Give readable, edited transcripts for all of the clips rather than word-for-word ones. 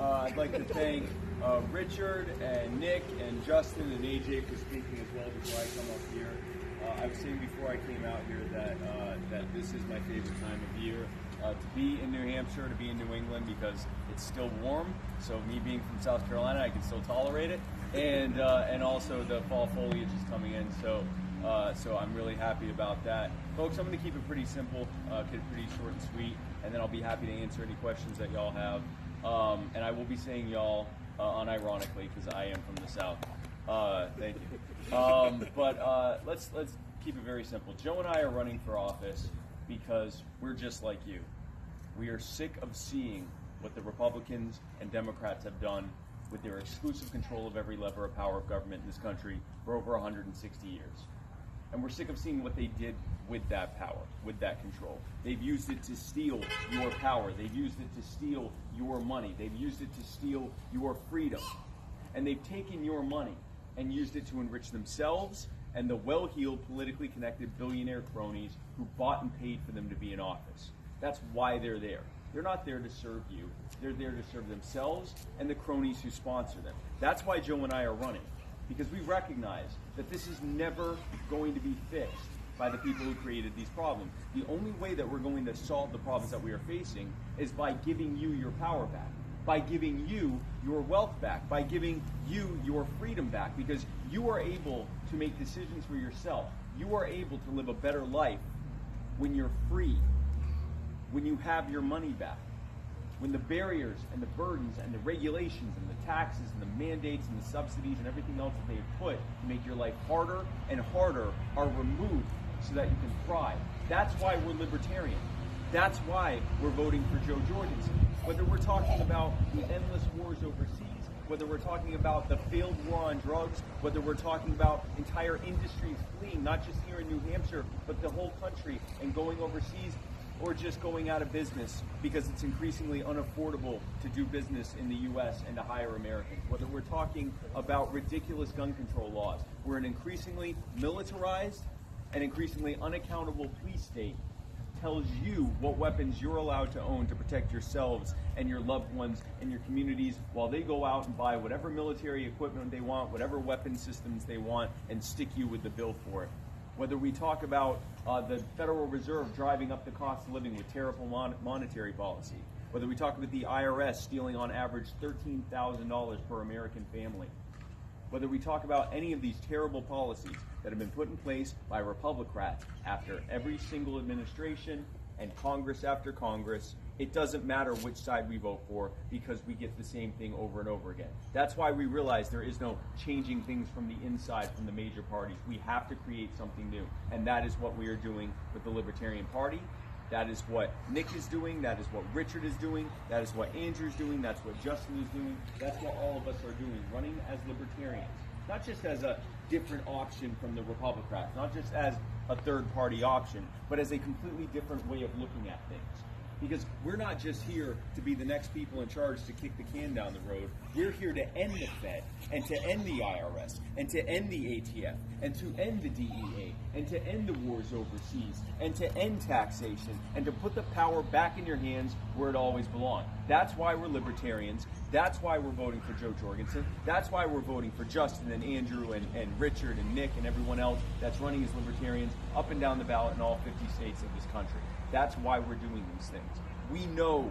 I'd like to thank Richard and Nick and Justin and AJ for speaking as well before I come up here. I was saying before I came out here that this is my favorite time of year to be in New Hampshire, to be in New England, because it's still warm. So me being from South Carolina, I can still tolerate it, and also the fall foliage is coming in. So I'm really happy about that, folks. I'm going to keep it pretty simple, keep it pretty short and sweet, and then I'll be happy to answer any questions that y'all have. And I will be saying y'all unironically because I am from the South. Thank you. But let's keep it very simple. Joe and I are running for office because we're just like you. We are sick of seeing what the Republicans and Democrats have done with their exclusive control of every lever of power of government in this country for over 160 years. And we're sick of seeing what they did with that power, with that control. They've used it to steal your power. They've used it to steal your money. They've used it to steal your freedom. And they've taken your money and used it to enrich themselves and the well-heeled, politically connected billionaire cronies who bought and paid for them to be in office. That's why they're there. They're not there to serve you. They're there to serve themselves and the cronies who sponsor them. That's why Joe and I are running, because we recognize that this is never going to be fixed by the people who created these problems. The only way that we're going to solve the problems that we are facing is by giving you your power back, by giving you your wealth back, by giving you your freedom back, because you are able to make decisions for yourself. You are able to live a better life when you're free, when you have your money back, when the barriers and the burdens and the regulations and the taxes and the mandates and the subsidies and everything else that they have put to make your life harder and harder are removed so that you can thrive. That's why we're libertarian. That's why we're voting for Joe Jorgensen. Whether we're talking about the endless wars overseas, whether we're talking about the failed war on drugs, whether we're talking about entire industries fleeing, not just here in New Hampshire, but the whole country and going overseas, or just going out of business because it's increasingly unaffordable to do business in the U.S. and to hire Americans. Whether we're talking about ridiculous gun control laws, we're an increasingly militarized and increasingly unaccountable police state tells you what weapons you're allowed to own to protect yourselves and your loved ones and your communities while they go out and buy whatever military equipment they want, whatever weapon systems they want, and stick you with the bill for it. Whether we talk about the Federal Reserve driving up the cost of living with terrible monetary policy, whether we talk about the IRS stealing on average $13,000 per American family, whether we talk about any of these terrible policies that have been put in place by Republicrats after every single administration and Congress after Congress, it doesn't matter which side we vote for because we get the same thing over and over again. That's why we realize there is no changing things from the inside from the major parties. We have to create something new, and that is what we are doing with the Libertarian Party. That is what Nick is doing. That is what Richard is doing. That is what Andrew's doing. That's what Justin is doing. That's what all of us are doing, running as libertarians. Not just as a different option from the Republicrats, not just as a third-party option, but as a completely different way of looking at things. Because we're not just here to be the next people in charge to kick the can down the road. We're here to end the Fed, and to end the IRS, and to end the ATF, and to end the DEA, and to end the wars overseas, and to end taxation, and to put the power back in your hands where it always belonged. That's why we're libertarians. That's why we're voting for Joe Jorgensen. That's why we're voting for Justin and Andrew and Richard and Nick and everyone else that's running as libertarians up and down the ballot in all 50 states of this country. That's why we're doing these things. We know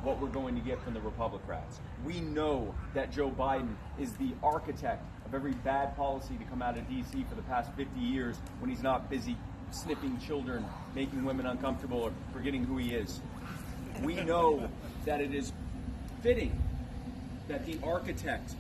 what we're going to get from the Republicrats. We know that Joe Biden is the architect of every bad policy to come out of D.C. for the past 50 years when he's not busy sniffing children, making women uncomfortable, or forgetting who he is. We know that it is fitting that the architect